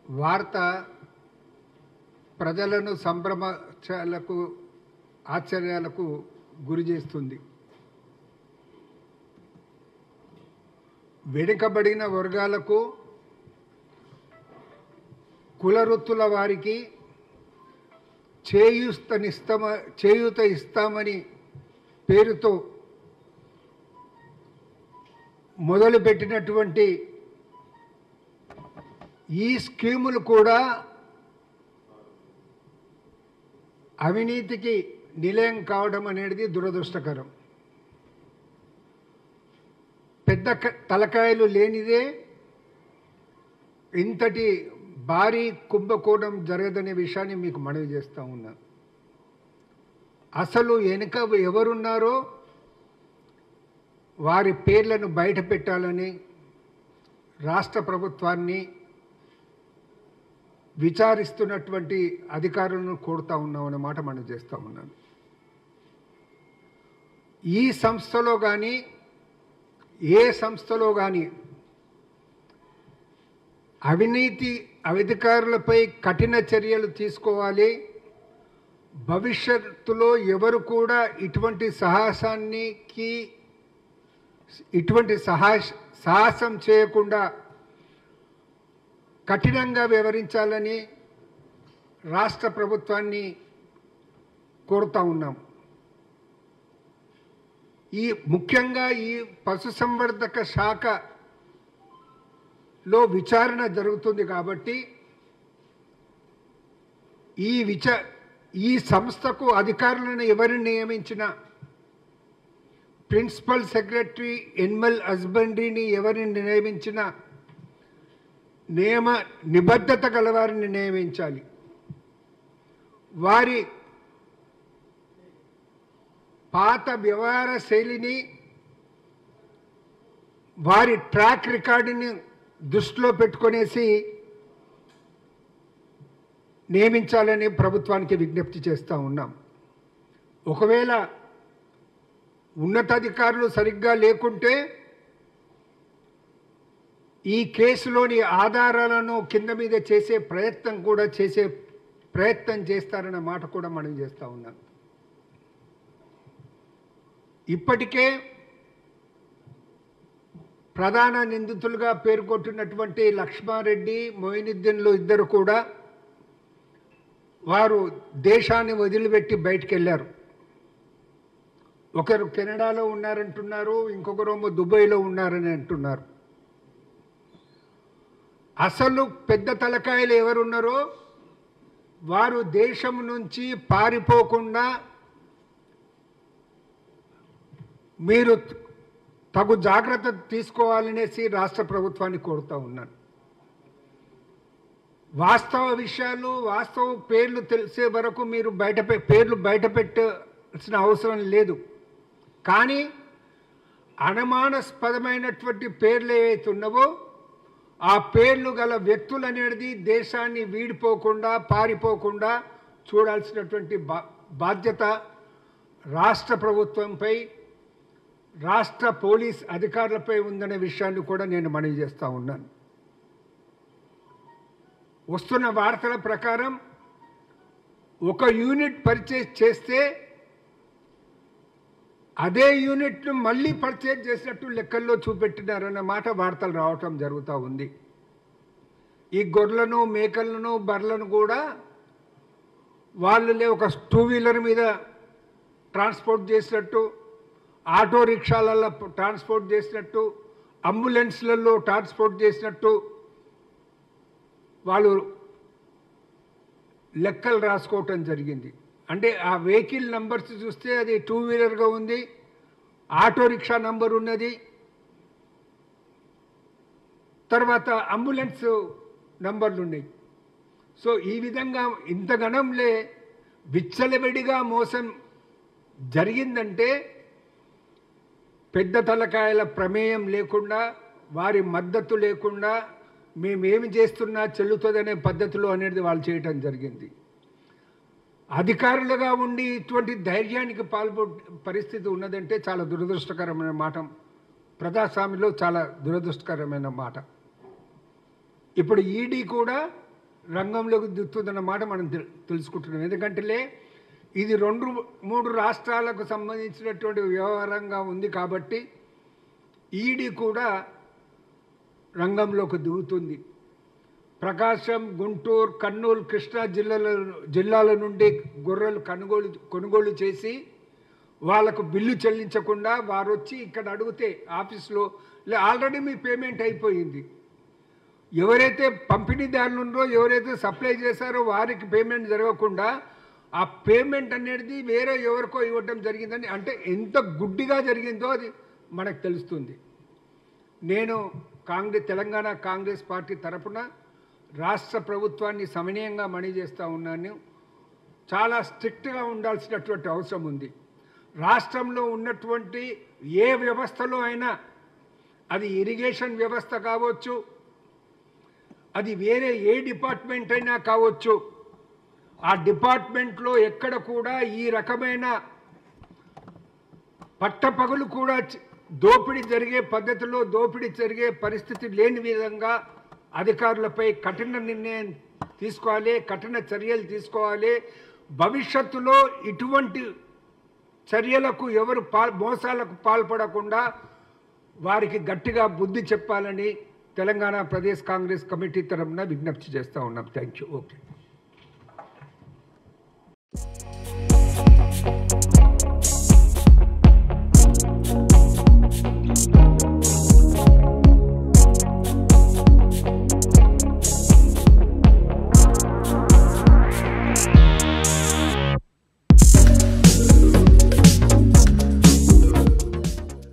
వార్త ప్రజలను ఆశ్చర్యాలకు గురి చేస్తుంది. వెనుకబడిన వర్గాలకు, కులవృత్తుల వారికి చేయూత ఇస్తామని పేరుతో మొదలుపెట్టినటువంటి ఈ స్కీములు కూడా అవినీతికి నిలయం కావడం అనేది దురదృష్టకరం. పెద్ద తలకాయలు లేనిదే ఇంతటి భారీ కుంభకోణం జరగదనే విషయాన్ని మీకు మనవి చేస్తూ ఉన్నా. అసలు వెనుక ఎవరున్నారో వారి పేర్లను బయట పెట్టాలని రాష్ట్ర ప్రభుత్వాన్ని విచారిస్తున్నటువంటి అధికారులను కోరుతా ఉన్నామన్నమాట మనం చేస్తూ ఉన్నాను. ఈ సంస్థలో కానీ ఏ సంస్థలో కానీ అవినీతి అధికారులపై కఠిన చర్యలు తీసుకోవాలి. భవిష్యత్తులో ఎవరు కూడా ఇటువంటి సాహసం చేయకుండా కఠినంగా వ్యవహరించాలని రాష్ట్ర ప్రభుత్వాన్ని కోరుతా ఉన్నాం. ముఖ్యంగా ఈ పశుసంవర్ధక శాఖలో విచారణ జరుగుతుంది కాబట్టి ఈ సంస్థకు అధికారులను ఎవరిని నియమించినా, ప్రిన్సిపల్ సెక్రటరీ ఎనిమల్ హస్బెండరీని ఎవరిని నియమించినా నిబద్ధత గలవారిని నియమించాలి. వారి పాత వ్యవహార శైలిని, వారి ట్రాక్ రికార్డుని దృష్టిలో పెట్టుకొనేసి నియమించాలని ప్రభుత్వానికి విజ్ఞప్తి చేస్తూ ఉన్నాం. ఒకవేళ ఉన్నతాధికారులు సరిగ్గా లేకుంటే ఈ కేసులోని ఆధారాలను కింద మీద చేసే ప్రయత్నం చేస్తారన్న మాట కూడా మనం చేస్తూ ఉన్నాం. ఇప్పటికే ప్రధాన నిందితులుగా పేర్కొంటున్నటువంటి లక్ష్మారెడ్డి, మొయినుద్దీన్లు ఇద్దరు కూడా వారు దేశాన్ని వదిలిపెట్టి బయటికి వెళ్ళారు. ఒకరు కెనడాలో ఉన్నారంటున్నారు, ఇంకొకరేమో దుబాయ్లో ఉన్నారని అంటున్నారు. అసలు పెద్ద తలకాయలు ఎవరున్నారో వారు దేశం నుంచి పారిపోకుండా మీరు తగు జాగ్రత్త తీసుకోవాలనేసి రాష్ట్ర ప్రభుత్వాన్ని కోరుతూ ఉన్నాను. వాస్తవ విషయాలు, వాస్తవ పేర్లు తెలిసే వరకు మీరు పేర్లు బయట పెట్టాల్సిన అవసరం లేదు. కానీ అనుమానాస్పదమైనటువంటి పేర్లు ఏవైతే ఉన్నావో ఆ పేర్లు గల వ్యక్తులు అనేది దేశాన్ని వీడిపోకుండా, పారిపోకుండా చూడాల్సినటువంటి బాధ్యత రాష్ట్ర ప్రభుత్వంపై, రాష్ట్ర పోలీస్ అధికారులపై ఉందనే విషయాన్ని కూడా నేను మనవి చేస్తూ ఉన్నాను. వస్తున్న వార్తల ప్రకారం ఒక యూనిట్ పర్చేజ్ చేస్తే అదే యూనిట్ను మళ్ళీ పర్చేజ్ చేసినట్టు లెక్కల్లో చూపెట్టినారన్న మాట వార్తలు రావటం జరుగుతూ ఉంది. ఈ గొర్రెలను, మేకలను, బర్రెలను కూడా వాళ్ళే ఒక 2 వీలర్ మీద ట్రాన్స్పోర్ట్ చేసినట్టు, ఆటో రిక్షాలలో ట్రాన్స్పోర్ట్ చేసినట్టు, అంబులెన్స్లలో ట్రాన్స్పోర్ట్ చేసినట్టు వాళ్ళు లెక్కలు రాసుకోవటం జరిగింది. అంటే ఆ వెహికల్ నంబర్స్ చూస్తే అది 2 వీలర్గా ఉంది, ఆటో రిక్షా నంబర్ ఉన్నది, తర్వాత అంబులెన్స్ నంబర్లు ఉన్నాయి. సో ఈ విధంగా ఇంతగణంలే విచ్చలవిడిగా మోసం జరిగిందంటే పెద్ద తలకాయల ప్రమేయం లేకుండా, వారి మద్దతు లేకుండా మేమేమి చేస్తున్నా చెల్లుతుందనే పద్ధతిలో అనేది వాళ్ళు చేయటం జరిగింది. అధికారులుగా ఉండి ఇటువంటి ధైర్యానికి పరిస్థితి ఉన్నదంటే చాలా దురదృష్టకరమైన మాట. ప్రజాస్వామ్యంలో చాలా దురదృష్టకరమైన మాట. ఇప్పుడు ఈడీ కూడా రంగంలోకి దిగుతుందన్న మాట మనం తెలుసుకుంటున్నాం. ఎందుకంటే ఇది 2-3 రాష్ట్రాలకు సంబంధించినటువంటి వ్యవహారంగా ఉంది కాబట్టి ఈడీ కూడా రంగంలోకి దిగుతుంది. ప్రకాశం, గుంటూరు, కర్నూలు, కృష్ణా జిల్లాల నుండి గొర్రెలు కొనుగోలు చేసి వాళ్ళకు బిల్లు చెల్లించకుండా వారు వచ్చి ఇక్కడ అడిగితే ఆఫీస్లో ఆల్రెడీ మీ పేమెంట్ అయిపోయింది. ఎవరైతే పంపిణీదారులు ఉన్నారో, ఎవరైతే సప్లై చేశారో వారికి పేమెంట్ జరగకుండా ఆ పేమెంట్ అనేది వేరే ఎవరికో ఇవ్వడం జరిగిందని, అంటే ఎంత గుడ్డిగా జరిగిందో అది మనకు తెలుస్తుంది. నేను తెలంగాణ కాంగ్రెస్ పార్టీ తరఫున రాష్ట్ర ప్రభుత్వాన్ని సమన్వయంగా చేస్తూ ఉన్నాను. చాలా స్ట్రిక్ట్గా ఉండాల్సినటువంటి అవసరం ఉంది. రాష్ట్రంలో ఉన్నటువంటి ఏ వ్యవస్థలో అయినా, అది ఇరిగేషన్ వ్యవస్థ కావచ్చు, అది వేరే ఏ డిపార్ట్మెంట్ అయినా కావచ్చు, ఆ డిపార్ట్మెంట్లో ఎక్కడ కూడా ఈ రకమైన పట్టపగలు కూడా దోపిడీ జరిగే పద్ధతిలో దోపిడీ జరిగే పరిస్థితి లేని విధంగా అధికారులపై కఠిన నిర్ణయం తీసుకోవాలి, కఠిన చర్యలు తీసుకోవాలి. భవిష్యత్తులో ఇటువంటి చర్యలకు ఎవరు మోసాలకు పాల్పడకుండా వారికి గట్టిగా బుద్ధి చెప్పాలని తెలంగాణ ప్రదేశ్ కాంగ్రెస్ కమిటీ తరఫున విజ్ఞప్తి చేస్తూ ఉన్నాం. Thank you. ఓకే.